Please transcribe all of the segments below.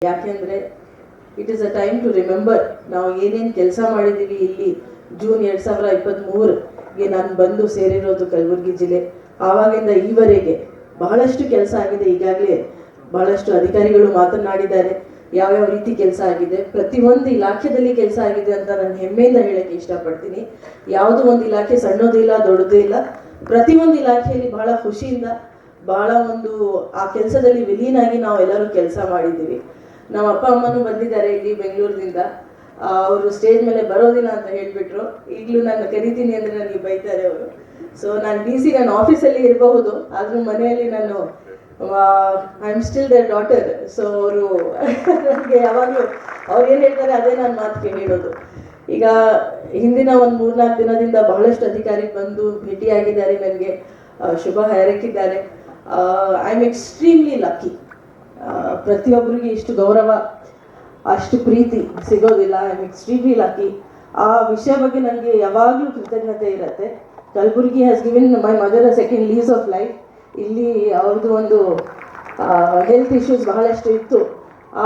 ಯಾಕೆಂದರೆ it is a time to remember ನಾವು ಏನೇನು ಕೆಲಸ ಮಾಡಿದ್ದೀವಿ. ಇಲ್ಲಿ ಜೂನ್ 2023ಗೆ ನಾನು ಬಂದು ಸೇರಿರೋದು ಕಲಬುರಗಿ ಜಿಲ್ಲೆ. ಆವಾಗಿಂದ ಈವರೆಗೆ ಬಹಳಷ್ಟು ಕೆಲಸ ಆಗಿದೆ. ಈಗಾಗಲೇ ಬಹಳಷ್ಟು ಅಧಿಕಾರಿಗಳು ಮಾತನಾಡಿದ್ದಾರೆ ಯಾವ್ಯಾವ ರೀತಿ ಕೆಲಸ ಆಗಿದೆ. ಪ್ರತಿಯೊಂದು ಇಲಾಖೆಯಲ್ಲಿ ಕೆಲಸ ಆಗಿದೆ ಅಂತ ನಾನು ಹೆಮ್ಮೆಯಿಂದ ಹೇಳಕ್ಕೆ ಇಷ್ಟಪಡ್ತೀನಿ. ಯಾವುದೋ ಒಂದು ಇಲಾಖೆ ಸಣ್ಣದಿಲ್ಲ ದೊಡ್ಡದು ಇಲ್ಲ. ಪ್ರತಿಯೊಂದು ಇಲಾಖೆಯಲ್ಲಿ ಬಹಳ ಖುಷಿಯಿಂದ ಬಹಳ ಒಂದು ಆ ಕೆಲಸದಲ್ಲಿ ವಿಲೀನಾಗಿ ನಾವೆಲ್ಲರೂ ಕೆಲಸ ಮಾಡಿದ್ದೀವಿ. ನಮ್ಮ ಅಪ್ಪ ಅಮ್ಮನೂ ಬಂದಿದ್ದಾರೆ ಇಲ್ಲಿ ಬೆಂಗಳೂರಿನಿಂದ. ಅವರು ಸ್ಟೇಜ್ ಮೇಲೆ ಬರೋದಿಲ್ಲ ಅಂತ ಹೇಳಿಬಿಟ್ರು. ಈಗಲೂ ನಾನು ಕರಿತೀನಿ ಅಂದರೆ ನನಗೆ ಬೈತಾರೆ ಅವರು. ಸೊ ನಾನು DC ನನ್ನ ಆಫೀಸಲ್ಲಿ ಇರಬಹುದು, ಆದರೂ ಮನೆಯಲ್ಲಿ ನಾನು I am still their daughter. So ಅವರು ನನಗೆ ಯಾವಾಗಲೂ ಅವ್ರು ಏನು ಹೇಳ್ತಾರೆ ಅದೇ ನಾನು ಮಾತು ಕೇಳಿರೋದು. ಈಗ ಹಿಂದಿನ ಒಂದು 3-4 ದಿನದಿಂದ ಬಹಳಷ್ಟು ಅಧಿಕಾರಿ ಬಂದು ಭೇಟಿಯಾಗಿದ್ದಾರೆ, ನನಗೆ ಶುಭ ಹಾರೈಸಿದ್ದಾರೆ. I am extremely lucky. ಪ್ರತಿಯೊಬ್ಬರಿಗೆ ಇಷ್ಟು ಗೌರವ ಅಷ್ಟು ಪ್ರೀತಿ ಸಿಗೋದಿಲ್ಲ. I am extremely lucky. ಆ ವಿಷಯ ಬಗ್ಗೆ ನನಗೆ ಯಾವಾಗಲೂ ಕೃತಜ್ಞತೆ ಇರುತ್ತೆ. Kalaburagi has given my mother a second lease of life. ಇಲ್ಲಿ ಅವ್ರದ್ದು ಒಂದು ಹೆಲ್ತ್ ಇಶ್ಯೂಸ್ ಬಹಳಷ್ಟು ಇತ್ತು,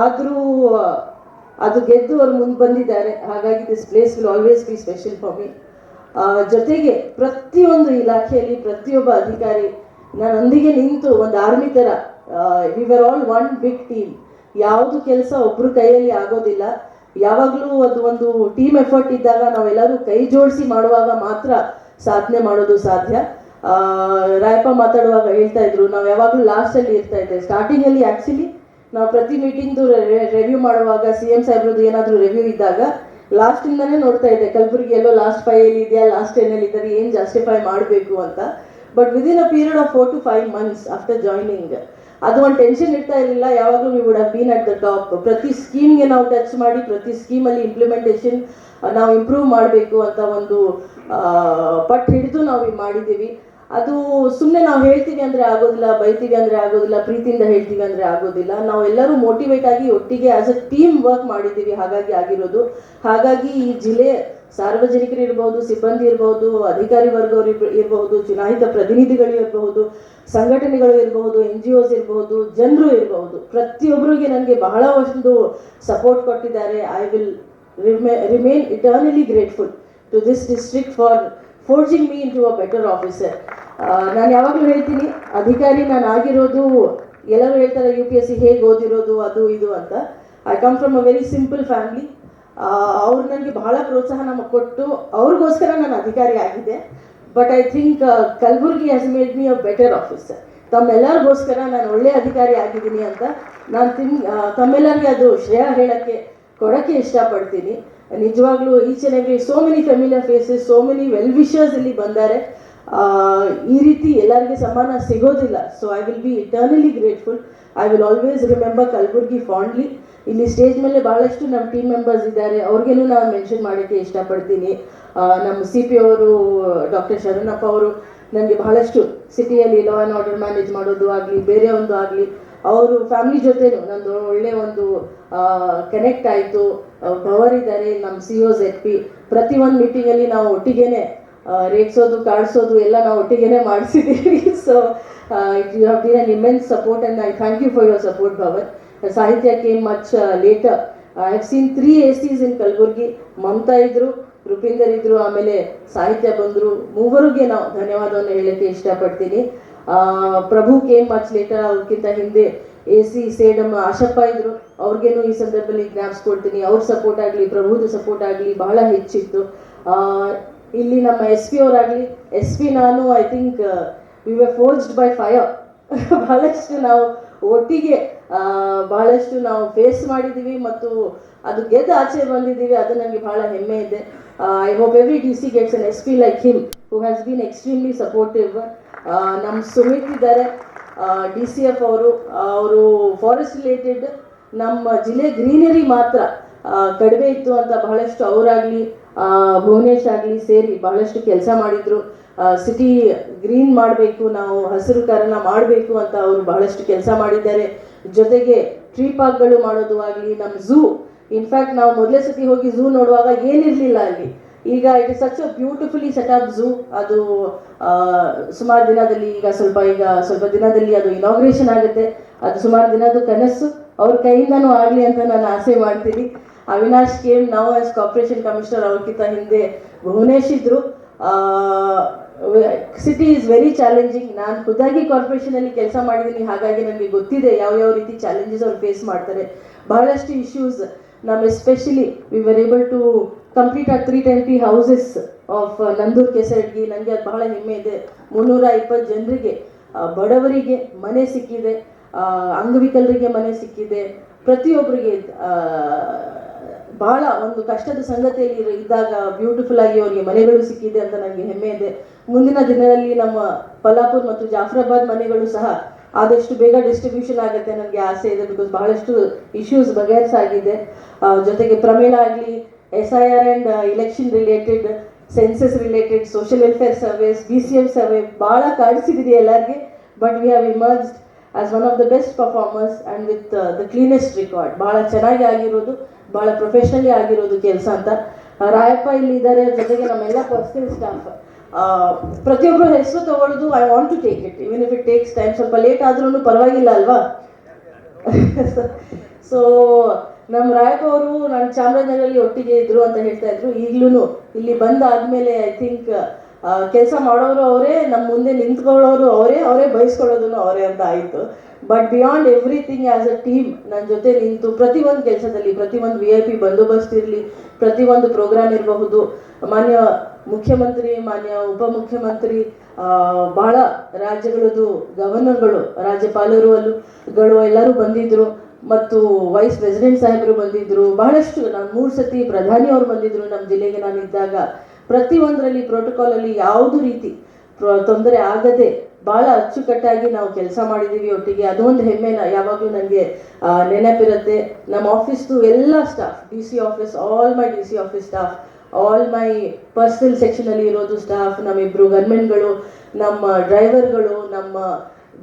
ಆದರೂ ಅದು ಗೆದ್ದು ಅವ್ರು ಮುಂದೆ ಬಂದಿದ್ದಾರೆ. ಹಾಗಾಗಿ this place will always B special for me. ಜೊತೆಗೆ ಪ್ರತಿಯೊಂದು ಇಲಾಖೆಯಲ್ಲಿ ಪ್ರತಿಯೊಬ್ಬ ಅಧಿಕಾರಿ ನನ್ನೊಂದಿಗೆ ನಿಂತು ಒಂದು ಆರ್ಮಿ ಥರ we were all one big team. ಯಾವುದು ಕೆಲಸ ಒಬ್ಬರು ಕೈಯಲ್ಲಿ ಆಗೋದಿಲ್ಲ. ಯಾವಾಗಲೂ ಅದು ಒಂದು ಟೀಮ್ ಎಫರ್ಟ್ ಇದ್ದಾಗ ನಾವೆಲ್ಲರೂ ಕೈ ಜೋಡಿಸಿ ಮಾಡುವಾಗ ಮಾತ್ರ ಸಾಧನೆ ಮಾಡೋದು ಸಾಧ್ಯ. ರಾಯಪ್ಪ ಮಾತಾಡುವಾಗ ಹೇಳ್ತಾ ಇದ್ರು, ನಾವು ಯಾವಾಗಲೂ ಲಾಸ್ಟಲ್ಲಿ ಇರ್ತಾ ಇದ್ದೇವೆ. ಸ್ಟಾರ್ಟಿಂಗಲ್ಲಿ ಆ್ಯಕ್ಚುಲಿ ನಾವು ಪ್ರತಿ ಮೀಟಿಂಗ್ದು ರಿವ್ಯೂ ಮಾಡುವಾಗ CM ಸಾಹೇಬ್ರದ್ದು ಏನಾದರೂ ರಿವ್ಯೂ ಇದ್ದಾಗ ಲಾಸ್ಟಿಂದನೇ ನೋಡ್ತಾ ಇದ್ದೆ, ಕಲಬುರಗಿ ಎಲ್ಲೋ ಲಾಸ್ಟ್ 5 ಇದೆಯಾ, ಲಾಸ್ಟ್ 10 ಇದ್ದಾರೆ, ಏನು ಜಸ್ಟಿಫೈ ಮಾಡಬೇಕು ಅಂತ. But within a period of 4 to 5 months after joining ಅದು ಒಂದು ಟೆನ್ಷನ್ ಇರ್ತಾ ಇರಲಿಲ್ಲ. ಯಾವಾಗಲೂ we would have been at the top. ಪ್ರತಿ ಸ್ಕೀಮ್ಗೆ ನಾವು ಟಚ್ ಮಾಡಿ ಪ್ರತಿ ಸ್ಕೀಮಲ್ಲಿ ಇಂಪ್ಲಿಮೆಂಟೇಷನ್ ನಾವು ಇಂಪ್ರೂವ್ ಮಾಡಬೇಕು ಅಂತ ಒಂದು ಪಟ್ಟು ಹಿಡಿದು ನಾವು ಮಾಡಿದ್ದೀವಿ. ಅದು ಸುಮ್ಮನೆ ನಾವು ಹೇಳ್ತೀವಿ ಅಂದರೆ ಆಗೋದಿಲ್ಲ, ಬೈತೀವಿ ಅಂದರೆ ಆಗೋದಿಲ್ಲ, ಪ್ರೀತಿಯಿಂದ ಹೇಳ್ತೀವಿ ಅಂದರೆ ಆಗೋದಿಲ್ಲ. ನಾವೆಲ್ಲರೂ ಮೋಟಿವೇಟ್ ಆಗಿ ಒಟ್ಟಿಗೆ ಆಸ್ ಅ ಟೀಮ್ ವರ್ಕ್ ಮಾಡಿದ್ದೀವಿ, ಹಾಗಾಗಿ ಆಗಿರೋದು. ಹಾಗಾಗಿ ಈ ಜಿಲ್ಲೆ ಸಾರ್ವಜನಿಕರು ಇರ್ಬೋದು, ಸಿಬ್ಬಂದಿ ಇರ್ಬೋದು, ಅಧಿಕಾರಿ ವರ್ಗವರು ಇರಬಹುದು, ಚುನಾಯಿತ ಪ್ರತಿನಿಧಿಗಳು ಇರಬಹುದು, ಸಂಘಟನೆಗಳು ಇರಬಹುದು, NGOs ಇರಬಹುದು, ಜನರು ಇರಬಹುದು, ಪ್ರತಿಯೊಬ್ಬರಿಗೆ ನನಗೆ ಬಹಳ ಒಂದು ಸಪೋರ್ಟ್ ಕೊಟ್ಟಿದ್ದಾರೆ. I will remain eternally grateful to this district for forging me into a better officer. ನಾನು ಯಾವಾಗಲೂ ಹೇಳ್ತೀನಿ, ಅಧಿಕಾರಿ ನಾನು ಆಗಿರೋದು, ಎಲ್ಲರೂ ಹೇಳ್ತಾರೆ UPSC ಹೇಗೆ ಓದಿರೋದು ಅದು ಇದು ಅಂತ. I come from a very simple family. ಅವ್ರು ನನಗೆ ಬಹಳ ಪ್ರೋತ್ಸಾಹ ನಮಗೆ ಕೊಟ್ಟು ಅವ್ರಿಗೋಸ್ಕರ ನಾನು ಅಧಿಕಾರಿ ಆಗಿದೆ. But I think Kalaburagi has made me a better officer. ತಮ್ಮೆಲ್ಲರಿಗೋಸ್ಕರ ನಾನು ಒಳ್ಳೆ ಅಧಿಕಾರಿ ಆಗಿದ್ದೀನಿ ಅಂತ ನಾನು ತಮ್ಮೆಲ್ಲರಿಗೆ ಅದು ಶ್ರೇಯ ಕೊಡೋಕ್ಕೆ ಇಷ್ಟಪಡ್ತೀನಿ. ನಿಜವಾಗ್ಲೂ each and every so many familiar faces, so many well wishers ಇಲ್ಲಿ ಬಂದ್ದಾರೆ. ಈ ರೀತಿ ಎಲ್ಲರಿಗೆ ಸಮಾನ ಸಿಗೋದಿಲ್ಲ. So I will be eternally grateful. I will always remember Kalaburagi fondly. ಇಲ್ಲಿ ಸ್ಟೇಜ್ ಮೇಲೆ ಭಾಳಷ್ಟು ನಮ್ಮ ಟೀಮ್ ಮೆಂಬರ್ಸ್ ಇದ್ದಾರೆ, ಅವ್ರಿಗೇನು ನಾನು ಮೆನ್ಷನ್ ಮಾಡೋಕ್ಕೆ ಇಷ್ಟಪಡ್ತೀನಿ. ನಮ್ಮ CP ಅವರು ಡಾಕ್ಟರ್ ಶರಣಪ್ಪ ಅವರು ನನಗೆ ಬಹಳಷ್ಟು ಸಿಟಿಯಲ್ಲಿ ಲಾ ಆ್ಯಂಡ್ ಆರ್ಡರ್ ಮ್ಯಾನೇಜ್ ಮಾಡೋದು ಆಗಲಿ, ಬೇರೆ ಒಂದು ಆಗಲಿ, ಅವರು ಫ್ಯಾಮಿಲಿ ಜೊತೆನೂ ನಂದು ಒಳ್ಳೆ ಒಂದು ಕನೆಕ್ಟ್ ಆಯಿತು. ಭವರಿದ್ದಾರೆ, ನಮ್ಮ CO ZP. ಪ್ರತಿಯೊಂದು ಮೀಟಿಂಗಲ್ಲಿ ನಾವು ಒಟ್ಟಿಗೆನೆ ರೇಗಿಸೋದು, ಕಾಡಿಸೋದು ಎಲ್ಲ ನಾವು ಒಟ್ಟಿಗೆನೆ ಮಾಡಿಸಿದ್ದೀವಿ. So you have been an immense support and I thank you for your support Bhavan. Sahitya came much later. I have seen 3 ACs in Kalaburagi. Mamata ಇದ್ರು, ರೂಪಿಂದರ್ ಇದ್ರು, ಆಮೇಲೆ ಸಾಹಿತ್ಯ ಬಂದರು. ಮೂವರಿಗೆ ನಾವು ಧನ್ಯವಾದವನ್ನು ಹೇಳೋಕ್ಕೆ ಇಷ್ಟಪಡ್ತೀನಿ. ಪ್ರಭು ಕೇಮ್ ಮಚ್ ಲೇಟರ್. ಅವ್ರಿಗಿಂತ ಹಿಂದೆ AC ಸೇಡಮ್ ಆಶಪ್ಪ ಇದ್ರು, ಅವ್ರಿಗೇನು ಈ ಸಂದರ್ಭದಲ್ಲಿ ಜ್ಞಾಪಿಸ್ಕೊಡ್ತೀನಿ. ಅವ್ರ ಸಪೋರ್ಟ್ ಆಗಲಿ, ಪ್ರಭುದು ಸಪೋರ್ಟ್ ಆಗಲಿ ಬಹಳ ಹೆಚ್ಚಿತ್ತು. ಇಲ್ಲಿ ನಮ್ಮ SP ಅವರಾಗಲಿ, SP ನಾನು I think we were forged by fire. ಬಹಳಷ್ಟು ನಾವು ಒಟ್ಟಿಗೆ ಬಹಳಷ್ಟು ನಾವು ಫೇಸ್ ಮಾಡಿದ್ದೀವಿ ಮತ್ತು ಅದು ಗೆದ್ದು ಆಚೆ ಬಂದಿದ್ದೀವಿ. ಅದು ನನಗೆ ಬಹಳ ಹೆಮ್ಮೆ ಇದೆ. I hope every DC gets an SP like him who has been extremely supportive. ನಮ್ಮ ಸುಮಿತ್ ಇದ್ದಾರೆ, DCF ಅವರು ಫಾರೆಸ್ಟ್ ರಿಲೇಟೆಡ್ ನಮ್ಮ ಜಿಲ್ಲೆ ಗ್ರೀನರಿ ಮಾತ್ರ ಕಡಿಮೆ ಇತ್ತು ಅಂತ ಬಹಳಷ್ಟು ಅವರಾಗಲಿ ಭುವನೇಶ್ ಆಗಲಿ ಸೇರಿ ಬಹಳಷ್ಟು ಕೆಲಸ ಮಾಡಿದರು. ಸಿಟಿ ಗ್ರೀನ್ ಮಾಡಬೇಕು, ನಾವು ಹಸಿರು ಕಾರಣ ಮಾಡಬೇಕು ಅಂತ ಅವರು ಬಹಳಷ್ಟು ಕೆಲಸ ಮಾಡಿದ್ದಾರೆ. ಜೊತೆಗೆ ಟ್ರೀ ಪಾರ್ಕ್ಗಳು ಮಾಡೋದು ಆಗಲಿ, ನಮ್ಮ ಝೂ, ಇನ್ಫ್ಯಾಕ್ಟ್ ನಾವು ಮೊದಲೇ ಸತಿ ಹೋಗಿ ಝೂ ನೋಡುವಾಗ ಏನಿರಲಿಲ್ಲ ಅಲ್ಲಿ. ಈಗ it is such a beautifully setup zoo. ಅದು ಸುಮಾರು ದಿನದಲ್ಲಿ ಈಗ ಸ್ವಲ್ಪ ದಿನದಲ್ಲಿ ಅದು ಇನಾಗ್ರೇಷನ್ ಆಗುತ್ತೆ. ಅದು ಸುಮಾರು ದಿನದ ಕನಸು. ಅವ್ರ ಕೈಯಿಂದನೂ ಆಗಲಿ ಅಂತ ನಾನು ಆಸೆ ಮಾಡ್ತೀನಿ. ಅವಿನಾಶ್ ಕೇಮ್ ನಾವು ಆಸ್ ಕಾರ್ಪೊರೇಷನ್ ಕಮಿಷನರ್, ಅವ್ರಿಗಿಂತ ಹಿಂದೆ ಭುವನೇಶ್ ಇದ್ರು. City is very challenging. ನಾನು ಖುದ್ದಾಗಿ ಕಾರ್ಪೊರೇಷನಲ್ಲಿ ಕೆಲಸ ಮಾಡಿದ್ದೀನಿ, ಹಾಗಾಗಿ ನನಗೆ ಗೊತ್ತಿದೆ ಯಾವ ರೀತಿ ಚಾಲೆಂಜಸ್ ಅವ್ರು ಫೇಸ್ ಮಾಡ್ತಾರೆ. ಬಹಳಷ್ಟು ಇಶ್ಯೂಸ್ ನಮ್ಮ especially we were able to complete ಆ 320 ಹೌಸಸ್ ಆಫ್ ನಂದೂರ್ ಕೆಸರಡ್ಗಿ. ನನಗೆ ಅದು ಬಹಳ ಹೆಮ್ಮೆ ಇದೆ. 320 ಜನರಿಗೆ, ಬಡವರಿಗೆ ಮನೆ ಸಿಕ್ಕಿದೆ, ಅಂಗವಿಕಲರಿಗೆ ಮನೆ ಸಿಕ್ಕಿದೆ, ಪ್ರತಿಯೊಬ್ಬರಿಗೆ ಬಹಳ ಒಂದು ಕಷ್ಟದ ಸಂಗತಿಯಲ್ಲಿ ಇದ್ದಾಗ ಬ್ಯೂಟಿಫುಲ್ ಆಗಿ ಅವರಿಗೆ ಮನೆಗಳು ಸಿಕ್ಕಿದೆ ಅಂತ ನನಗೆ ಹೆಮ್ಮೆ ಇದೆ. ಮುಂದಿನ ದಿನದಲ್ಲಿ ನಮ್ಮ ಪಲ್ಲಾಪುರ್ ಮತ್ತು ಜಾಫ್ರಾಬಾದ್ ಮನೆಗಳು ಸಹ ಆದಷ್ಟು ಬೇಗ ಡಿಸ್ಟ್ರಿಬ್ಯೂಷನ್ ಆಗುತ್ತೆ ನನಗೆ ಆಸೆ ಇದೆ. ಬಿಕಾಸ್ ಬಹಳಷ್ಟು ಇಶ್ಯೂಸ್ ಬಗೆಹರಿಸಾಗಿದೆ. ಜೊತೆಗೆ ಪ್ರಮೇಳ ಆಗಲಿ, SIR and election related, census related, social welfare service, BCM survey ಭಾಳ ಕಾಡಿಸಿದೆ ಎಲ್ಲರಿಗೆ. But we have emerged as one of the best performers and with the cleanest record. ಭಾಳ ಚೆನ್ನಾಗಿ ಆಗಿರೋದು, ಭಾಳ ಪ್ರೊಫೆಷ್ನಲಿ ಆಗಿರೋದು ಕೆಲಸ ಅಂತ. ರಾಯಪ್ಪ ಇಲ್ಲಿ ಇದ್ದಾರೆ, ಜೊತೆಗೆ ನಮ್ಮೆಲ್ಲ ಪರ್ಸನಲ್ ಸ್ಟಾಫ್. ಪ್ರತಿಯೊಬ್ಬರು ಹೆಸರು ತಗೊಳ್ಳೋದು I want to take it even if it takes time. ಸ್ವಲ್ಪ ಲೇಟ್ ಆದ್ರೂ ಪರವಾಗಿಲ್ಲ ಅಲ್ವಾ? ಸೊ ನಮ್ಮ ರಾಯಪ್ಪ ಅವರು ನಾನು ಚಾಮರಾಜನಗರಲ್ಲಿ ಒಟ್ಟಿಗೆ ಇದ್ರು ಅಂತ ಹೇಳ್ತಾ ಇದ್ರು. ಈಗಲೂ ಇಲ್ಲಿ ಬಂದಾದ್ಮೇಲೆ ಐ ಥಿಂಕ್ ಕೆಲಸ ಮಾಡೋರು ಅವರೇ, ನಮ್ಮ ಮುಂದೆ ನಿಂತ್ಕೊಳ್ಳೋರು ಅವರೇ ಬಯಸ್ಕೊಳ್ಳೋದು ಅವರೇ ಅಂತ ಆಯಿತು. But beyond everything as a team ನನ್ನ ಜೊತೆ ನಿಂತು ಪ್ರತಿಯೊಂದು ಕೆಲಸದಲ್ಲಿ, ಪ್ರತಿಯೊಂದು VIP ಬಂದೋಬಸ್ತ್ ಇರಲಿ, ಪ್ರತಿಯೊಂದು ಪ್ರೋಗ್ರಾಮ್ ಇರಬಹುದು, ಮಾನ್ಯ ಮುಖ್ಯಮಂತ್ರಿ, ಮಾನ್ಯ ಉಪಮುಖ್ಯಮಂತ್ರಿ, ಭಾಳ ರಾಜ್ಯಗಳದ್ದು ಗವರ್ನರ್ಗಳು, ರಾಜ್ಯಪಾಲರು ಎಲ್ಲರೂ ಬಂದಿದ್ದರು, ಮತ್ತು ವೈಸ್ ಪ್ರೆಸಿಡೆಂಟ್ ಸಾಹೇಬರು ಬಂದಿದ್ದರು. ಬಹಳಷ್ಟು, ನಾನು 3 ಸತಿ ಪ್ರಧಾನಿ ಅವರು ಬಂದಿದ್ದರು ನಮ್ಮ ಜಿಲ್ಲೆಗೆ ನಾನು ಇದ್ದಾಗ. ಪ್ರತಿಯೊಂದರಲ್ಲಿ ಪ್ರೋಟೋಕಾಲಲ್ಲಿ ಯಾವುದೂ ರೀತಿ ತೊಂದರೆ ಆಗದೆ ಭಾಳ ಅಚ್ಚುಕಟ್ಟಾಗಿ ನಾವು ಕೆಲಸ ಮಾಡಿದ್ದೀವಿ ಒಟ್ಟಿಗೆ. ಅದೊಂದು ಹೆಮ್ಮೆನ ಯಾವಾಗಲೂ ನನಗೆ ನೆನಪಿರುತ್ತೆ. ನಮ್ಮ ಆಫೀಸ್ದು ಎಲ್ಲ staff, DC office, all my DC office staff, all my personal ಸೆಕ್ಷನಲ್ಲಿ ಇರೋದು ಸ್ಟಾಫ್, ನಮ್ಮಿಬ್ಬರು ಗನ್ಮೆನ್ಗಳು, ನಮ್ಮ ಡ್ರೈವರ್ಗಳು, ನಮ್ಮ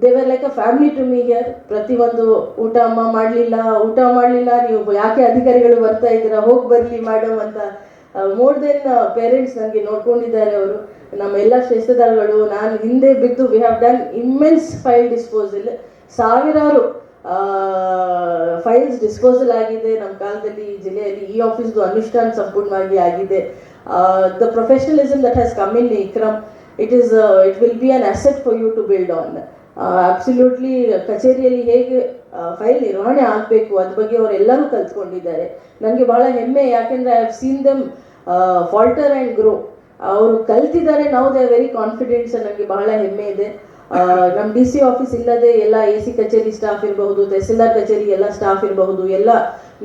they're like a family to me here. ಪ್ರತಿಯೊಂದು ಊಟ ಮಾಡಲಿಲ್ಲ ನೀವು ಯಾಕೆ ಅಧಿಕಾರಿಗಳು ಬರ್ತಾ ಇದ್ದೀರಾ, ಹೋಗಿ ಬರಲಿ ಮೇಡಮ್ ಅಂತ ಮೋರ್ ದೆನ್ ಪೇರೆಂಟ್ಸ್ ನನಗೆ ನೋಡ್ಕೊಂಡಿದ್ದಾರೆ ಅವರು. ನಮ್ಮ ಎಲ್ಲ ಶ್ರೇಷ್ಠದಾರಗಳು, ನಾನು ಹಿಂದೆ ಬಿದ್ದು we have done immense file disposal. ಸಾವಿರಾರು ಫೈಲ್ಸ್ ಡಿಸ್ಪೋಸಲ್ ಆಗಿದೆ ನಮ್ಮ ಕಾಲದಲ್ಲಿ ಈ ಜಿಲ್ಲೆಯಲ್ಲಿ. ಈ ಆಫೀಸ್ದು ಅನುಷ್ಠಾನ ಸಂಪೂರ್ಣವಾಗಿ ಆಗಿದೆ. The professionalism that has come in Ikram, it will be an asset for you to build on. Absolutely ಕಚೇರಿಯಲ್ಲಿ ಹೇಗೆ ಫೈಲ್ ನಿರ್ವಹಣೆ ಆಗಬೇಕು ಅದ್ರ ಬಗ್ಗೆ ಅವರೆಲ್ಲರೂ ಕಲ್ತ್ಕೊಂಡಿದ್ದಾರೆ. ನನಗೆ ಭಾಳ ಹೆಮ್ಮೆ, ಯಾಕೆಂದರೆ I have seen them falter and grow. ಅವರು ಕಲ್ತಿದ್ದಾರೆ, ನಾವು ದೇ ಆರ್ ವೆರಿ ಕಾನ್ಫಿಡೆಂಟ್ಸ್. ನನಗೆ ಬಹಳ ಹೆಮ್ಮೆ ಇದೆ. ನಮ್ಮ DC ಆಫೀಸ್ ಇಲ್ಲದೆ ಎಲ್ಲ AC ಕಚೇರಿ ಸ್ಟಾಫ್ ಇರಬಹುದು, ತಹಸೀಲ್ದಾರ್ ಕಚೇರಿ ಎಲ್ಲ ಸ್ಟಾಫ್ ಇರಬಹುದು, ಎಲ್ಲ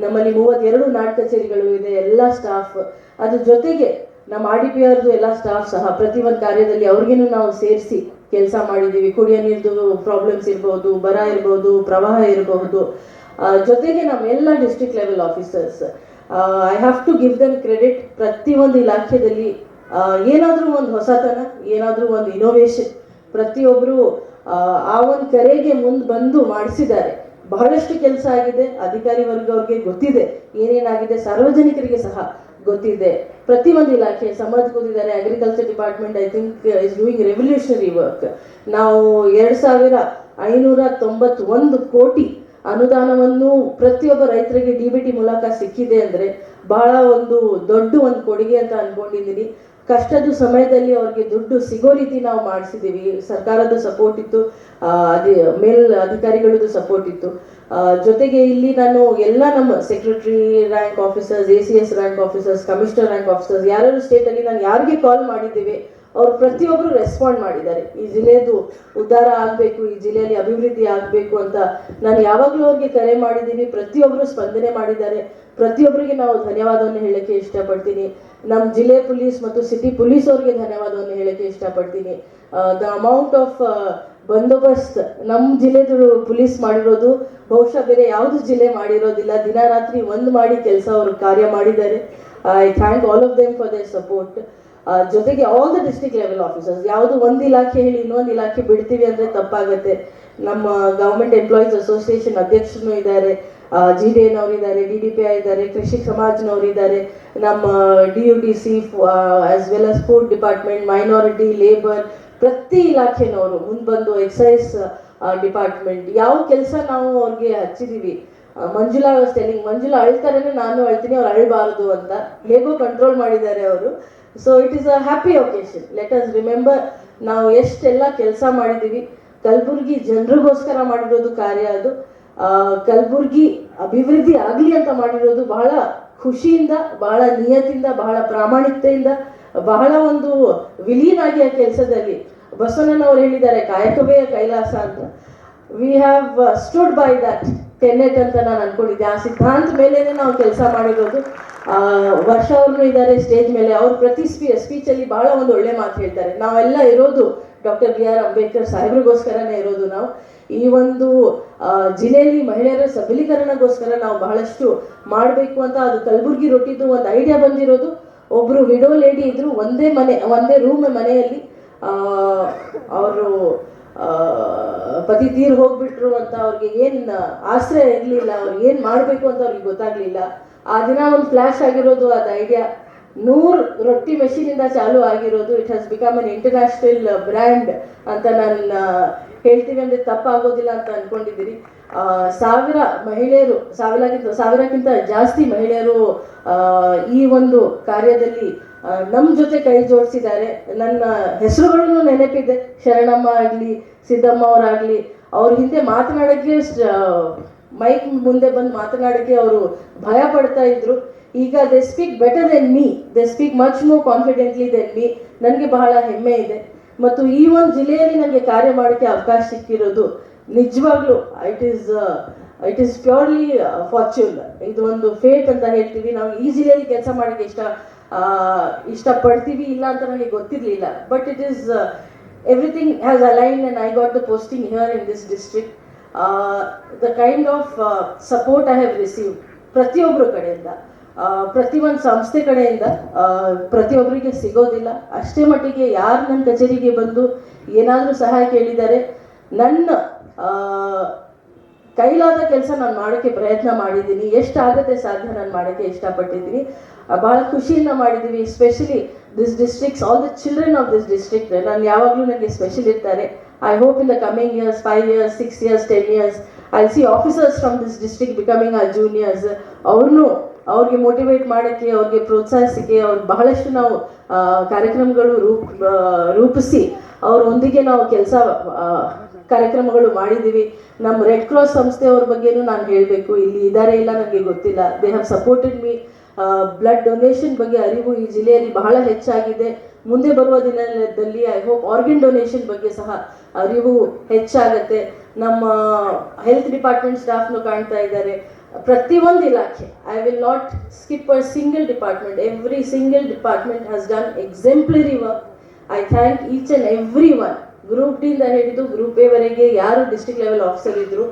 ನಮ್ಮಲ್ಲಿ 32 ನಾಡ್ ಕಚೇರಿಗಳು ಇದೆ, ಎಲ್ಲ ಸ್ಟಾಫ್. ಅದ್ರ ಜೊತೆಗೆ ನಮ್ಮ RDPRದು ಎಲ್ಲ ಸ್ಟಾಫ್ ಸಹ ಪ್ರತಿಯೊಂದು ಕಾರ್ಯದಲ್ಲಿ ಅವ್ರಿಗೇನು ನಾವು ಸೇರಿಸಿ ಕೆಲಸ ಮಾಡಿದ್ದೀವಿ. ಕುಡಿಯೋ ನೀರ್ದು ಪ್ರಾಬ್ಲಮ್ಸ್ ಇರ್ಬೋದು, ಬರ ಇರ್ಬೋದು, ಪ್ರವಾಹ ಇರಬಹುದು. ಜೊತೆಗೆ ನಮ್ಮೆಲ್ಲ district level officers, I have to give them credit. ಪ್ರತಿಯೊಂದು ಇಲಾಖೆಯಲ್ಲಿ ಏನಾದರೂ ಒಂದು ಹೊಸತನ, ಏನಾದರೂ ಒಂದು ಇನೋವೇಷನ್, ಪ್ರತಿಯೊಬ್ಬರು ಆ ಒಂದು ಕರೆಗೆ ಮುಂದೆ ಬಂದು ಮಾಡಿಸಿದ್ದಾರೆ. ಬಹಳಷ್ಟು ಕೆಲಸ ಆಗಿದೆ. ಅಧಿಕಾರಿ ವರ್ಗ ಅವ್ರಿಗೆ ಗೊತ್ತಿದೆ ಏನೇನಾಗಿದೆ, ಸಾರ್ವಜನಿಕರಿಗೆ ಸಹ ಗೊತ್ತಿದೆ. ಪ್ರತಿಯೊಂದು ಇಲಾಖೆ ಸಮಾಜ ಕೂತಿದ್ದಾರೆ. Agriculture department I think is doing revolutionary work. ನಾವು 2591 ಕೋಟಿ ಅನುದಾನವನ್ನು ಪ್ರತಿಯೊಬ್ಬ ರೈತರಿಗೆ DBT ಮೂಲಕ ಸಿಕ್ಕಿದೆ ಅಂದರೆ ಬಹಳ ಒಂದು ದೊಡ್ಡ ಒಂದು ಕೊಡುಗೆ ಅಂತ ಅನ್ಕೊಂಡಿದ್ದೀನಿ. ಕಷ್ಟದ ಸಮಯದಲ್ಲಿ ಅವ್ರಿಗೆ ದುಡ್ಡು ಸಿಗೋ ರೀತಿ ನಾವು ಮಾಡಿಸಿದ್ದೀವಿ. ಸರ್ಕಾರದ ಸಪೋರ್ಟ್ ಇತ್ತು, ಅಧಿಕಾರಿಗಳದ್ದು ಸಪೋರ್ಟ್ ಇತ್ತು. ಜೊತೆಗೆ ಇಲ್ಲಿ ನಾನು ಎಲ್ಲ ನಮ್ಮ secretary rank officers, ACS rank officers, commissioner rank officers, ಯಾರ್ಯಾರು ಸ್ಟೇಟಲ್ಲಿ ನಾನು ಯಾರಿಗೆ ಕಾಲ್ ಮಾಡಿದ್ದೀವಿ ಅವ್ರು ಪ್ರತಿಯೊಬ್ಬರು ರೆಸ್ಪಾಂಡ್ ಮಾಡಿದ್ದಾರೆ. ಈ ಜಿಲ್ಲೆದು ಉದ್ಧಾರ ಆಗಬೇಕು, ಈ ಜಿಲ್ಲೆಯಲ್ಲಿ ಅಭಿವೃದ್ಧಿ ಆಗಬೇಕು ಅಂತ ನಾನು ಯಾವಾಗಲೂ ಅವ್ರಿಗೆ ಕರೆ ಮಾಡಿದ್ದೀನಿ. ಪ್ರತಿಯೊಬ್ಬರು ಸ್ಪಂದನೆ ಮಾಡಿದ್ದಾರೆ. ಪ್ರತಿಯೊಬ್ಬರಿಗೆ ನಾವು ಧನ್ಯವಾದವನ್ನು ಹೇಳಕ್ಕೆ ಇಷ್ಟಪಡ್ತೀನಿ. ನಮ್ಮ ಜಿಲ್ಲೆ ಪೊಲೀಸ್ ಮತ್ತು ಸಿಟಿ ಪೊಲೀಸ್ ಅವ್ರಿಗೆ ಧನ್ಯವಾದವನ್ನು ಹೇಳಕ್ಕೆ ಇಷ್ಟಪಡ್ತೀನಿ. ದ ಅಮೌಂಟ್ ಆಫ್ ಬಂದೋಬಸ್ತ್ ನಮ್ಮ ಜಿಲ್ಲೆದು ಪೊಲೀಸ್ ಮಾಡಿರೋದು ಬಹುಶಃ ಬೇರೆ ಯಾವುದು ಜಿಲ್ಲೆ ಮಾಡಿರೋದಿಲ್ಲ. ದಿನ ರಾತ್ರಿ ಒಂದು ಮಾಡಿ ಕೆಲಸ ಅವರು ಕಾರ್ಯ ಮಾಡಿದ್ದಾರೆ. I thank all of them for their support. ಜೊತೆಗೆ all the district level officers, ಯಾವುದು ಒಂದು ಇಲಾಖೆ ಹೇಳಿ ಇನ್ನೊಂದು ಇಲಾಖೆ ಬಿಡ್ತೀವಿ ಅಂದರೆ ತಪ್ಪಾಗತ್ತೆ. ನಮ್ಮ ಗವರ್ಮೆಂಟ್ ಎಂಪ್ಲಾಯೀಸ್ ಅಸೋಸಿಯೇಷನ್ ಅಧ್ಯಕ್ಷರು ಇದ್ದಾರೆ, GDN ಅವರು ಇದ್ದಾರೆ, DDPI ಇದ್ದಾರೆ, ಕೃಷಿ ಸಮಾಜನವರು ಇದ್ದಾರೆ, ನಮ್ಮ DUDC as well as food department, minority, labour, ಪ್ರತಿ ಇಲಾಖೆನವರು ಮುಂದೆ ಬಂದು, ಎಕ್ಸೈಸ್ ಡಿಪಾರ್ಟ್ಮೆಂಟ್, ಯಾವ ಕೆಲಸ ನಾವು ಅವ್ರಿಗೆ ಹಚ್ಚಿದ್ದೀವಿ ಮಂಜುಳಾ ವಾಸ್ ಟೆಲಿಂಗ್, ಮಂಜುಳಾ ಅಳ್ತಾರೇನೆ ನಾನು ಅಳ್ತೀನಿ, ಅವ್ರು ಅಳಬಾರದು ಅಂತ ಹೇಗೋ ಕಂಟ್ರೋಲ್ ಮಾಡಿದ್ದಾರೆ ಅವರು. So it is a happy occasion. Let us remember ನಾವು ಎಷ್ಟೆಲ್ಲ ಕೆಲಸ ಮಾಡಿದ್ದೀವಿ. ಕಲಬುರ್ಗಿ ಜನರಿಗೋಸ್ಕರ ಮಾಡಿರೋದು ಕಾರ್ಯ ಅದು. ಕಲಬುರ್ಗಿ ಅಭಿವೃದ್ಧಿ ಆಗಲಿ ಅಂತ ಮಾಡಿರೋದು ಬಹಳ ಖುಷಿಯಿಂದ, ಬಹಳ ನಿಯತಿಂದ, ಬಹಳ ಪ್ರಾಮಾಣಿಕತೆಯಿಂದ, ಬಹಳ ಒಂದು ವಿಲೀನಾಗಿ ಆ ಕೆಲಸದಲ್ಲಿ. ಬಸವಣ್ಣನವರು ಹೇಳಿದ್ದಾರೆ ಕಾಯಕವೇ ಕೈಲಾಸ ಅಂತ. We have stood by that tenet ಅಂತ ನಾನು ಅನ್ಕೊಂಡಿದ್ದೆ. ಆ ಸಿದ್ಧಾಂತ ಮೇಲೇನೆ ನಾವು ಕೆಲಸ ಮಾಡಿರೋದು. ವರ್ಷ ಅವ್ರನ್ನೂ ಇದ್ದಾರೆ ಸ್ಟೇಜ್ ಮೇಲೆ. ಅವ್ರು ಪ್ರತಿ ಸ್ಪೀಚಲ್ಲಿ ಬಹಳ ಒಂದು ಒಳ್ಳೆ ಮಾತು ಹೇಳ್ತಾರೆ. ನಾವೆಲ್ಲ ಇರೋದು ಡಾಕ್ಟರ್ BR ಅಂಬೇಡ್ಕರ್ ಸಾಹೇಬ್ರಿಗೋಸ್ಕರನೇ ಇರೋದು. ನಾವು ಈ ಒಂದು ಜಿಲ್ಲೆಯಲ್ಲಿ ಮಹಿಳೆಯರ ಸಬಲೀಕರಣಗೋಸ್ಕರ ನಾವು ಬಹಳಷ್ಟು ಮಾಡಬೇಕು ಅಂತ. ಅದು ಕಲಬುರ್ಗಿ ರೊಟ್ಟಿದ್ದು ಒಂದು ಐಡಿಯಾ ಬಂದಿರೋದು. ಒಬ್ಬರು ವಿಡೋ ಲೇಡಿ ಇದ್ರು, ಒಂದೇ ರೂಮ್ ಮನೆಯಲ್ಲಿ. ಅವರು ಪತಿ ತೀರ್ ಹೋಗ್ಬಿಟ್ರು ಅಂತ. ಅವ್ರಿಗೆ ಏನು ಆಶ್ರಯ ಇರಲಿಲ್ಲ, ಅವ್ರಿಗೆ ಏನು ಮಾಡಬೇಕು ಅಂತ ಅವ್ರಿಗೆ ಗೊತ್ತಾಗ್ಲಿಲ್ಲ. ಆ ದಿನ ಒಂದು ಫ್ಲ್ಯಾಶ್ ಆಗಿರೋದು ಅದು ಐಡಿಯಾ. 100 ರೊಟ್ಟಿ ಮೆಷಿನಿಂದ ಚಾಲೂ ಆಗಿರೋದು. It has become an international brand ಅಂತ ನಾನು ಹೇಳ್ತೀವಿ ಅಂದರೆ ತಪ್ಪಾಗೋದಿಲ್ಲ ಅಂತ ಅಂದ್ಕೊಂಡಿದ್ದೀರಿ. 1000 ಮಹಿಳೆಯರು, ಸಾವಿರಕ್ಕಿಂತ ಜಾಸ್ತಿ ಮಹಿಳೆಯರು ಈ ಒಂದು ಕಾರ್ಯದಲ್ಲಿ ನಮ್ಮ ಜೊತೆ ಕೈ ಜೋಡಿಸಿದ್ದಾರೆ. ನನ್ನ ಹೆಸರುಗಳನ್ನು ನೆನಪಿದೆ. ಶರಣಮ್ಮ ಆಗಲಿ, ಸಿದ್ದಮ್ಮ ಅವರಾಗಲಿ, ಅವ್ರ ಹಿಂದೆ ಮಾತನಾಡೋಕ್ಕೆ ಮೈಕ್ ಮುಂದೆ ಬಂದು ಮಾತನಾಡೋಕ್ಕೆ ಅವರು ಭಯ ಪಡ್ತಾ ಇದ್ರು. ಈಗ they speak better than me, they speak much more confidently than me. ನನಗೆ ಬಹಳ ಹೆಮ್ಮೆ ಇದೆ. ಮತ್ತು ಈ ಒಂದು ಜಿಲ್ಲೆಯಲ್ಲಿ ನನಗೆ ಕಾರ್ಯ ಮಾಡೋಕ್ಕೆ ಅವಕಾಶ ಸಿಕ್ಕಿರೋದು ನಿಜವಾಗ್ಲೂ ಇಟ್ ಈಸ್ ಪ್ಯೂರ್ಲಿ ಫಾರ್ಚೂನ್. ಇದು ಒಂದು ಫೇಟ್ ಅಂತ ಹೇಳ್ತೀವಿ. ನಾವು ಈ ಜಿಲ್ಲೆಯಲ್ಲಿ ಕೆಲಸ ಮಾಡೋಕ್ಕೆ ಇಷ್ಟಪಡ್ತೀವಿ ಇಲ್ಲ ಅಂತ ನನಗೆ ಗೊತ್ತಿರಲಿಲ್ಲ. But it is everything has align and I got the posting here in this district. The kind of support I have received ಪ್ರತಿಯೊಬ್ಬರ ಕಡೆಯಿಂದ, ಪ್ರತಿಯೊಂದು ಸಂಸ್ಥೆ ಕಡೆಯಿಂದ ಪ್ರತಿಯೊಬ್ಬರಿಗೆ ಸಿಗೋದಿಲ್ಲ. ಅಷ್ಟೇ ಮಟ್ಟಿಗೆ ಯಾರು ನನ್ನ ಕಚೇರಿಗೆ ಬಂದು ಏನಾದರೂ ಸಹಾಯ ಕೇಳಿದ್ದಾರೆ, ನನ್ನ ಕೈಲಾದ ಕೆಲಸ ನಾನು ಮಾಡೋಕ್ಕೆ ಪ್ರಯತ್ನ ಮಾಡಿದ್ದೀನಿ. ಎಷ್ಟಾಗುತ್ತೆ ಸಾಧ್ಯ ನಾನು ಮಾಡೋಕ್ಕೆ ಇಷ್ಟಪಟ್ಟಿದ್ದೀನಿ. ಬಹಳ ಖುಷಿಯಿಂದ ಮಾಡಿದ್ದೀವಿ. Especially this districts, all the children of this district ನಾನು ಯಾವಾಗಲೂ ನನಗೆ ಸ್ಪೆಷಲ್ ಇರ್ತಾರೆ. I hope in the coming years, 5 years, 6 years, 10 years, I see officers from this district becoming our juniors. ಅವ್ರಿಗೆ ಮೋಟಿವೇಟ್ ಮಾಡೋಕ್ಕೆ, ಅವ್ರಿಗೆ ಪ್ರೋತ್ಸಾಹಿಸೋಕ್ಕೆ ಬಹಳಷ್ಟು ನಾವು ಕಾರ್ಯಕ್ರಮಗಳು ರೂಪಿಸಿ ಅವರೊಂದಿಗೆ ನಾವು ಕಾರ್ಯಕ್ರಮಗಳು ಮಾಡಿದ್ದೀವಿ. ನಮ್ಮ ರೆಡ್ ಕ್ರಾಸ್ ಸಂಸ್ಥೆಯವ್ರ ಬಗ್ಗೆನೂ ನಾನು ಹೇಳಬೇಕು. ಇಲ್ಲಿ ಇದ್ದಾರೆ ಇಲ್ಲ ನನಗೆ ಗೊತ್ತಿಲ್ಲ. They have supported me. Blood donation ಬಗ್ಗೆ ಅರಿವು ಈ ಜಿಲ್ಲೆಯಲ್ಲಿ ಬಹಳ ಹೆಚ್ಚಾಗಿದೆ. ಮುಂದೆ ಬರುವ ದಿನದಲ್ಲಿ ಐ ಹೋಪ್ ಆರ್ಗನ್ ಡೊನೇಷನ್ ಬಗ್ಗೆ ಸಹ ಅರಿವು ಹೆಚ್ಚಾಗತ್ತೆ. ನಮ್ಮ ಹೆಲ್ತ್ ಡಿಪಾರ್ಟ್ಮೆಂಟ್ ಸ್ಟಾಫ್ನು ಕಾಣ್ತಾ ಇದ್ದಾರೆ. ಪ್ರತಿಯೊಂದು ಇಲಾಖೆ, I will not skip a single department. Every single department has done exemplary work. I thank each and every one. Group ಡಿಯಿಂದ ಹಿಡಿದು ಗ್ರೂಪ್ ಎ ವರೆಗೆ ಯಾರು ಡಿಸ್ಟ್ರಿಕ್ಟ್ ಲೆವೆಲ್ ಆಫೀಸರ್ ಇದ್ರು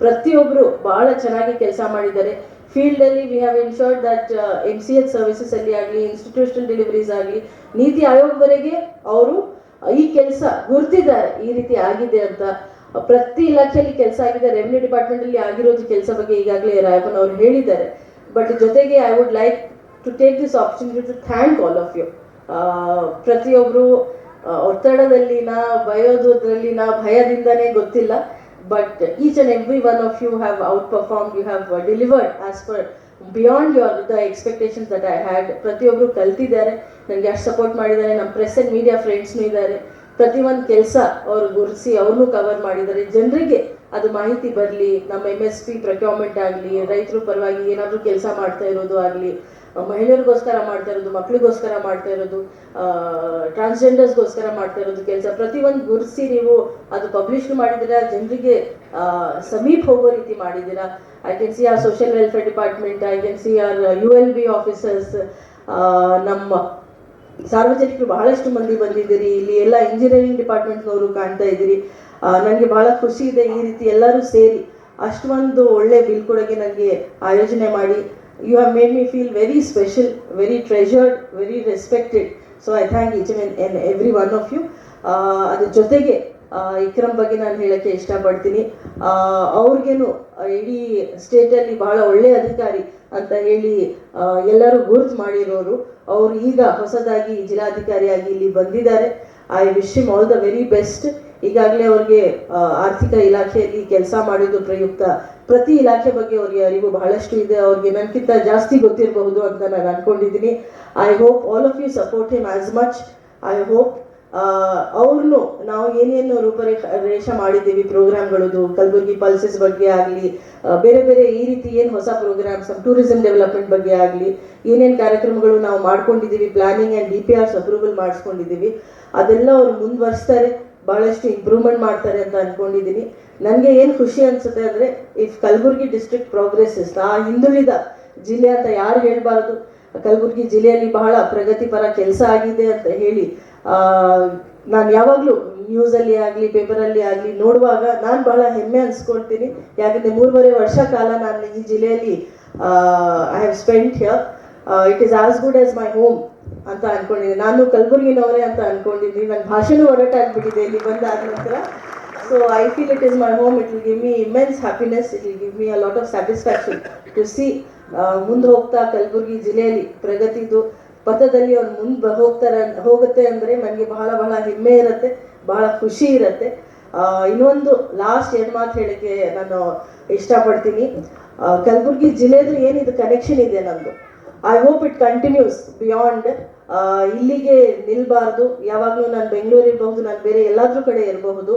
ಪ್ರತಿಯೊಬ್ಬರು ಬಹಳ ಚೆನ್ನಾಗಿ ಕೆಲಸ ಮಾಡಿದ್ದಾರೆ. ಫೀಲ್ಡಲ್ಲಿ we have ensured that MCH services ಅಲ್ಲಿ ಆಗಲಿ, ಇನ್ಸ್ಟಿಟ್ಯೂಷನಲ್ ಡೆಲಿವರೀಸ್ ಆಗಲಿ, ನೀತಿ ಆಯೋಗವರೆಗೆ ಅವರು ಈ ಕೆಲಸ ಗುರ್ತಿದ್ದಾರೆ ಈ ರೀತಿ ಆಗಿದೆ ಅಂತ. ಪ್ರತಿ ಇಲಾಖೆಯಲ್ಲಿ ಕೆಲಸ ಆಗಿದೆ. ರೆವಿನ್ಯೂ ಡಿಪಾರ್ಟ್ಮೆಂಟಲ್ಲಿ ಆಗಿರೋದು ಕೆಲಸ ಬಗ್ಗೆ ಈಗಾಗಲೇ ರಾಯಪ್ಪನ್ ಅವರು ಹೇಳಿದ್ದಾರೆ. ಬಟ್ ಜೊತೆಗೆ I would like to take this opportunity to thank all of you. ಪ್ರತಿಯೊಬ್ಬರು ಒತ್ತಡದಲ್ಲಿನ, ಬಯೋದ್ರಲ್ಲಿನ, ಭಯದಿಂದನೇ ಗೊತ್ತಿಲ್ಲ. But each and every one of you have outperformed, you have delivered as per beyond the expectations that I had. ಪ್ರತಿಯೊಬ್ಬರು ಕಲ್ತಿದ್ದಾರೆ, ನನಗೆ ಅಷ್ಟು support ಮಾಡಿದ್ದಾರೆ. ನಮ್ಮ press and media ಫ್ರೆಂಡ್ಸ್ನೂ ಇದ್ದಾರೆ. ಪ್ರತಿಯೊಂದು ಕೆಲಸ ಅವರು ಗುರುತಿಸಿ ಅವ್ರನ್ನೂ ಕವರ್ ಮಾಡಿದ್ದಾರೆ. ಜನರಿಗೆ ಅದು ಮಾಹಿತಿ ಬರಲಿ. ನಮ್ಮ MSP ಪ್ರೊಕ್ಯೂರ್ಮೆಂಟ್ ಆಗಲಿ, ರೈತರ ಪರವಾಗಿ ಏನಾದರೂ ಕೆಲಸ ಮಾಡ್ತಾ ಇರೋದು ಆಗಲಿ, ಮಹಿಳೆಯರಿಗೋಸ್ಕರ ಮಾಡ್ತಾ ಇರೋದು, ಮಕ್ಕಳಿಗೋಸ್ಕರ ಮಾಡ್ತಾ ಇರೋದು, ಟ್ರಾನ್ಸ್ಜೆಂಡರ್ಸ್ಗೋಸ್ಕರ ಮಾಡ್ತಾ ಇರೋದು ಕೆಲಸ ಪ್ರತಿಯೊಂದು ಗುರುತಿಸಿ ನೀವು ಅದು ಪಬ್ಲಿಷ್ ಮಾಡಿದ್ದೀರಾ. ಜನರಿಗೆ ಸಮೀಪ ಹೋಗೋ ರೀತಿ ಮಾಡಿದ್ದೀರಾ. I can see our social welfare department, I can see our ULB officers, ನಮ್ಮ ಸಾರ್ವಜನಿಕರು ಬಹಳಷ್ಟು ಮಂದಿ ಬಂದಿದ್ದೀರಿ. ಇಲ್ಲಿ ಎಲ್ಲ ಇಂಜಿನಿಯರಿಂಗ್ ಡಿಪಾರ್ಟ್ಮೆಂಟ್ನವರು ಕಾಣ್ತಾ ಇದ್ದೀರಿ. ನನಗೆ ಬಹಳ ಖುಷಿ ಇದೆ ಈ ರೀತಿ ಎಲ್ಲರೂ ಸೇರಿ ಅಷ್ಟೊಂದು ಒಳ್ಳೆ ಬೀಳ್ಕೊಡುಗೆ ನನಗೆ ಆಯೋಜನೆ ಮಾಡಿ. You have made me feel very special, very treasured, very respected. So I thank each and every one of you. ಅದ್ರ ಜೊತೆಗೆ ಇಕ್ರಮ್ ಬಗ್ಗೆ ನಾನು ಹೇಳಕ್ಕೆ ಇಷ್ಟಪಡ್ತೀನಿ. ಅವ್ರಿಗೇನು ಇಡೀ ಸ್ಟೇಟಲ್ಲಿ ಬಹಳ ಒಳ್ಳೆಯ ಅಧಿಕಾರಿ ಅಂತ ಹೇಳಿ ಎಲ್ಲರೂ ಗುರುತು ಮಾಡಿರೋರು. ಅವರು ಈಗ ಹೊಸದಾಗಿ ಜಿಲ್ಲಾಧಿಕಾರಿಯಾಗಿ ಇಲ್ಲಿ ಬಂದಿದ್ದಾರೆ. I wish him all the very best. ಈಗಾಗಲೇ ಅವ್ರಿಗೆ ಆರ್ಥಿಕ ಇಲಾಖೆಯಲ್ಲಿ ಕೆಲಸ ಮಾಡಿದ್ದು ಪ್ರಯುಕ್ತ ಪ್ರತಿ ಇಲಾಖೆ ಬಗ್ಗೆ ಅವ್ರಿಗೆ ಅರಿವು ಬಹಳಷ್ಟು ಇದೆ. ಅವ್ರಿಗೆ ನನಗಿಂತ ಜಾಸ್ತಿ ಗೊತ್ತಿರಬಹುದು ಅಂತ ನಾನು ಅನ್ಕೊಂಡಿದ್ದೀನಿ. I hope all of you support him as much. I hope ಅವ್ರನ್ನು ನಾವು ಏನೇನು ರೂಪರೇಷೆ ಮಾಡಿದ್ದೀವಿ ಪ್ರೋಗ್ರಾಮ್ಗಳದು, ಕಲಬುರ್ಗಿ ಪಲ್ಸಸ್ ಬಗ್ಗೆ ಆಗಲಿ, ಬೇರೆ ಬೇರೆ ಈ ರೀತಿ ಏನು ಹೊಸ ಪ್ರೋಗ್ರಾಮ್ಸ್ ಟೂರಿಸಂ ಡೆವಲಪ್ಮೆಂಟ್ ಬಗ್ಗೆ ಆಗಲಿ, ಏನೇನು ಕಾರ್ಯಕ್ರಮಗಳು ನಾವು ಮಾಡ್ಕೊಂಡಿದ್ದೀವಿ, ಪ್ಲಾನಿಂಗ್ ಆ್ಯಂಡ್ DPRs ಅಪ್ರೂವಲ್ ಮಾಡಿಸ್ಕೊಂಡಿದ್ದೀವಿ, ಅದೆಲ್ಲ ಅವ್ರು ಮುಂದುವರಿಸ್ತಾರೆ, ಭಾಳಷ್ಟು ಇಂಪ್ರೂವ್ಮೆಂಟ್ ಮಾಡ್ತಾರೆ ಅಂತ ಅಂದ್ಕೊಂಡಿದ್ದೀನಿ. ನನಗೆ ಏನು ಖುಷಿ ಅನಿಸುತ್ತೆ ಅಂದರೆ, ಇಫ್ ಕಲಬುರ್ಗಿ ಡಿಸ್ಟ್ರಿಕ್ಟ್ ಪ್ರೋಗ್ರೆಸಸ್, ಹಿಂದುಳಿದ ಜಿಲ್ಲೆ ಅಂತ ಯಾರು ಹೇಳಬಾರ್ದು, ಕಲಬುರ್ಗಿ ಜಿಲ್ಲೆಯಲ್ಲಿ ಬಹಳ ಪ್ರಗತಿಪರ ಕೆಲಸ ಆಗಿದೆ ಅಂತ ಹೇಳಿ ನಾನು ಯಾವಾಗಲೂ ನ್ಯೂಸಲ್ಲಿ ಆಗಲಿ ಪೇಪರಲ್ಲಿ ಆಗಲಿ ನೋಡುವಾಗ ನಾನು ಬಹಳ ಹೆಮ್ಮೆ ಅನ್ಸ್ಕೊಳ್ತೀನಿ. ಯಾಕಂದರೆ 3.5 ವರ್ಷ ಕಾಲ ನಾನು ಈ ಜಿಲ್ಲೆಯಲ್ಲಿ I have spent here. It is as good as my home ಅಂತ ಅನ್ಕೊಂಡಿದ್ದೀನಿ. ನಾನು ಕಲಬುರ್ಗಿನವರೇ ಅಂತ ಅನ್ಕೊಂಡಿದ್ದೀನಿ. ನನ್ನ ಭಾಷೆನೂ ಹೊರಟಾಗ್ಬಿಟ್ಟಿದೆ ಇಲ್ಲಿ ಬಂದಾದ ನಂತರ. So I feel it is my home. It will give me immense happiness. It will give me a lot of satisfaction to see ಮುಂದೆ ಹೋಗ್ತಾ ಕಲಬುರ್ಗಿ ಜಿಲ್ಲೆಯಲ್ಲಿ ಪ್ರಗತಿದು ಪಥದಲ್ಲಿ ಅವ್ರು ಮುಂದೆ ಹೋಗುತ್ತೆ ಅಂದರೆ ನನಗೆ ಬಹಳ ಬಹಳ ಹೆಮ್ಮೆ ಇರುತ್ತೆ, ಬಹಳ ಖುಷಿ ಇರುತ್ತೆ. ಇನ್ನೊಂದು ಲಾಸ್ಟ್ 2 ಮಾತು ಹೇಳೋಕ್ಕೆ ನಾನು ಇಷ್ಟಪಡ್ತೀನಿ. ಕಲಬುರ್ಗಿ ಜಿಲ್ಲೆದು ಏನಿದು ಕನೆಕ್ಷನ್ ಇದೆ ನಮ್ಮದು, I hope it continues beyond. ಇಲ್ಲಿಗೆ ನಿಲ್ಬಾರ್ದು. ಯಾವಾಗಲೂ ನಾನು ಬೆಂಗಳೂರು ಇರಬಹುದು, ನಾನು ಬೇರೆ ಎಲ್ಲಾದ್ರೂ ಕಡೆ ಇರಬಹುದು,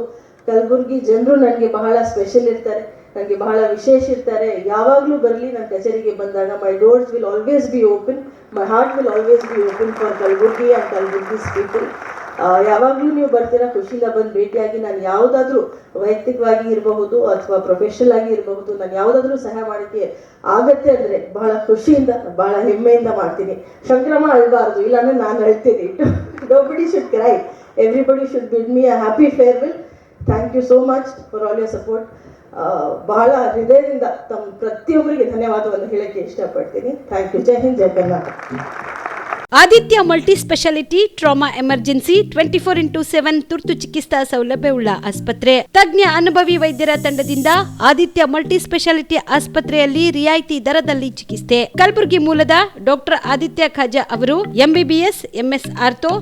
ಕಲಬುರ್ಗಿ ಜನರು ನನಗೆ ಬಹಳ ಸ್ಪೆಷಲ್ ಇರ್ತಾರೆ, ನನಗೆ ಬಹಳ ವಿಶೇಷ ಇರ್ತಾರೆ. ಯಾವಾಗಲೂ ಬರಲಿ, ನನ್ನ ಕಚೇರಿಗೆ ಬಂದಾಗ my doors will always be open, my heart will always be open for Kalaburagi and Kalaburagi's people. ಯಾವಾಗಲೂ ನೀವು ಬರ್ತೀರಾ, ಖುಷಿಯಿಂದ ಬಂದು ಭೇಟಿಯಾಗಿ ನಾನು ಯಾವುದಾದ್ರೂ ವೈಯಕ್ತಿಕವಾಗಿ ಇರಬಹುದು ಅಥವಾ ಪ್ರೊಫೆಷನಲ್ ಆಗಿ ಇರಬಹುದು, ನಾನು ಯಾವುದಾದ್ರೂ ಸಹಾಯ ಮಾಡೋಕ್ಕೆ ಆಗತ್ತೆ ಅಂದರೆ ಬಹಳ ಖುಷಿಯಿಂದ ಬಹಳ ಹೆಮ್ಮೆಯಿಂದ ಮಾಡ್ತೀನಿ. ಸಂಕ್ರಮ ಅಳಬಾರ್ದು, ಇಲ್ಲಾಂದರೆ ನಾನು ಅಳ್ತೀನಿ. Nobody should cry, everybody should bid me a happy farewell. Thank you so much for all your support. ಬಹಳ ಹೃದಯದಿಂದ ತಮ್ಮ ಪ್ರತಿಯೊಬ್ಬರಿಗೆ ಧನ್ಯವಾದವನ್ನು ಹೇಳಕ್ಕೆ ಇಷ್ಟಪಡ್ತೀನಿ. Thank you. Jai Hind, Jai Karnataka. Aditya multi speciality trauma emergency 24x7 ತುರ್ತು ಚಿಕಿತ್ಸಾ ಸೌಲಭ್ಯವುಳ್ಳ ಆಸ್ಪತ್ರೆ. ತಜ್ಞ ಅನುಭವಿ ವೈದ್ಯರ ತಂಡದಿಂದ ಆದಿತ್ಯ ಮಲ್ಟಿ ಸ್ಪೆಷಾಲಿಟಿ ಆಸ್ಪತ್ರೆಯಲ್ಲಿ ರಿಯಾಯಿತಿ ದರದಲ್ಲಿ ಚಿಕಿತ್ಸೆ. ಕಲಬುರಗಿ ಮೂಲದ ಡಾಕ್ಟರ್ ಆದಿತ್ಯ ಖಾಜಾ ಅವರು MBBS, MS ortho,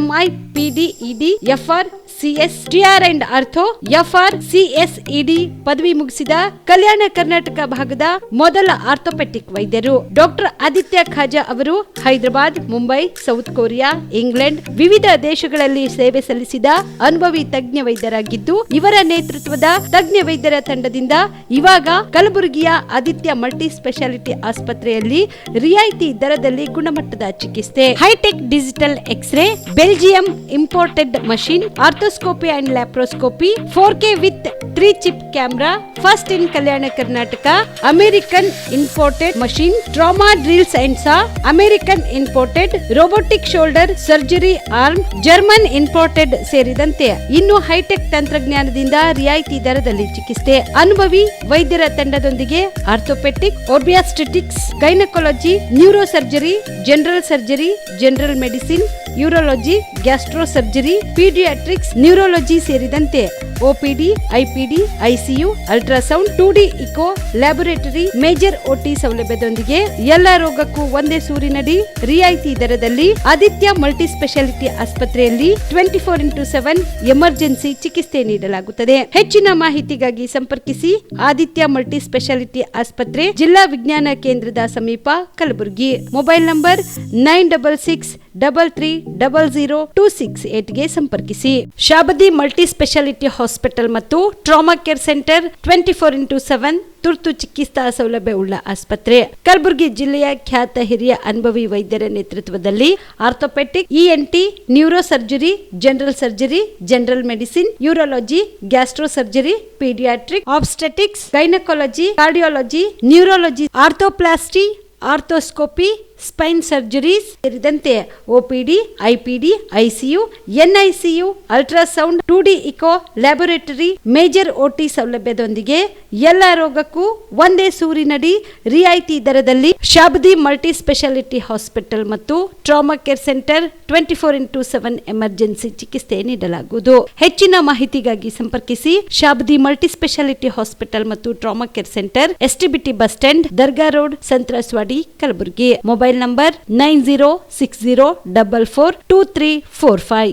MI, PD, ED, FR, CS, TR and ortho, FR, CS, ED ಪದವಿ ಮುಗಿಸಿದ ಕಲ್ಯಾಣ ಕರ್ನಾಟಕ ಭಾಗದ ಮೊದಲ ಆರ್ಥೋಪೆಟಿಕ್ ವೈದ್ಯರು. ಡಾಕ್ಟರ್ ಆದಿತ್ಯ ಖಾಜಾ ಅವರು Hyderabad, Mumbai, south Korea, England ವಿವಿಧ ದೇಶಗಳಲ್ಲಿ ಸೇವೆ ಸಲ್ಲಿಸಿದ ಅನುಭವಿ ತಜ್ಞ ವೈದ್ಯರಾಗಿದ್ದು, ಇವರ ನೇತೃತ್ವದ ತಜ್ಞ ವೈದ್ಯರ ತಂಡದಿಂದ ಇವಾಗ ಕಲಬುರಗಿಯ ಆದಿತ್ಯ ಮಲ್ಟಿ ಸ್ಪೆಷಾಲಿಟಿ ಆಸ್ಪತ್ರೆಯಲ್ಲಿ ರಿಯಾಯಿತಿ ದರದಲ್ಲಿ ಗುಣಮಟ್ಟದ ಚಿಕಿತ್ಸೆ. Hi-tech digital x-ray, Belgium imported machine, arthroscopy and laparoscopy, 4K with 3 chip camera, first in Kalyana Karnataka, American imported machine, trauma drills and saw, American imported robotic shoulder surgery arm, German imported ಸೇರಿದಂತೆ ಇನ್ನು high tech ತಂತ್ರಜ್ಞಾನದಿಂದ ರಿಯಾಯಿತಿ ದರದಲ್ಲಿ ಚಿಕಿತ್ಸೆ. ಅನುಭವಿ ವೈದ್ಯರ ತಂಡದೊಂದಿಗೆ orthopaedic, obstetrics, gynaecology, neuro surgery, general surgery, general medicine, urology, gastro surgery, paediatrics, neurology ಸೇರಿದಂತೆ OPD, IPD, ICU, ultrasound, 2D echo, laboratory, major OT ಸೌಲಭ್ಯದೊಂದಿಗೆ ಎಲ್ಲ ರೋಗಕ್ಕೂ ಒಂದೇ ಸೂರಿನಡಿ ರಿಯಾಯಿತಿ ದರದಲ್ಲಿ ಆದಿತ್ಯ ಮಲ್ಟಿ ಸ್ಪೆಷಾಲಿಟಿ ಆಸ್ಪತ್ರೆಯಲ್ಲಿ 24x7 ಎಮರ್ಜೆನ್ಸಿ ಚಿಕಿತ್ಸೆ ನೀಡಲಾಗುತ್ತದೆ. ಹೆಚ್ಚಿನ ಮಾಹಿತಿಗಾಗಿ ಸಂಪರ್ಕಿಸಿ ಆದಿತ್ಯ ಮಲ್ಟಿ ಸ್ಪೆಷಾಲಿಟಿ ಆಸ್ಪತ್ರೆ, ಜಿಲ್ಲಾ ವಿಜ್ಞಾನ ಕೇಂದ್ರದ ಸಮೀಪ, ಕಲಬುರಗಿ. ಮೊಬೈಲ್ ನಂಬರ್ 9663300268 ಗೆ ಸಂಪರ್ಕಿಸಿ. ಶಾಬದಿ ಮಲ್ಟಿ ಸ್ಪೆಷಾಲಿಟಿ ಹಾಸ್ಪಿಟಲ್ ಮತ್ತು ಟ್ರಾಮಾ ಕೇರ್ ಸೆಂಟರ್ 24x7 ತುರ್ತು ಚಿಕಿತ್ಸಾ ಸೌಲಭ್ಯವುಳ್ಳ ಆಸ್ಪತ್ರೆ. ಕಲಬುರಗಿ ಜಿಲ್ಲೆಯ ಖ್ಯಾತ ಹಿರಿಯ ಅನುಭವಿ ವೈದ್ಯರ ನೇತೃತ್ವದಲ್ಲಿ orthopaedic, ENT, neuro surgery, general surgery, general medicine, urology, gastro surgery, paediatric, obstetrics, gynaecology, cardiology, neurology, arthroplasty, arthroscopy, spine surgeries ಸೇರಿದಂತೆ OPD, IPD, ICU, NICU, ultrasound, 2D echo, laboratory, major OT ಸೌಲಭ್ಯದೊಂದಿಗೆ ಎಲ್ಲ ರೋಗಕ್ಕೂ ಒಂದೇ ಸೂರಿನಡಿ ರಿಯಾಯಿತಿ ದರದಲ್ಲಿ ಶಾಬದಿ ಮಲ್ಟಿ ಸ್ಪೆಷಾಲಿಟಿ ಹಾಸ್ಪಿಟಲ್ ಮತ್ತು trauma care centre 24x7 emergency ಚಿಕಿತ್ಸೆ ನೀಡಲಾಗುವುದು. ಹೆಚ್ಚಿನ ಮಾಹಿತಿಗಾಗಿ ಸಂಪರ್ಕಿಸಿ ಶಾಬದಿ ಮಲ್ಟಿ ಸ್ಪೆಷಾಲಿಟಿ ಹಾಸ್ಪಿಟಲ್ ಮತ್ತು trauma care centre, STBT bus stand, Dargah road, ಸಂತ್ರಸ್ವಾಡಿ, Kalaburagi. Mobile number 9060442345.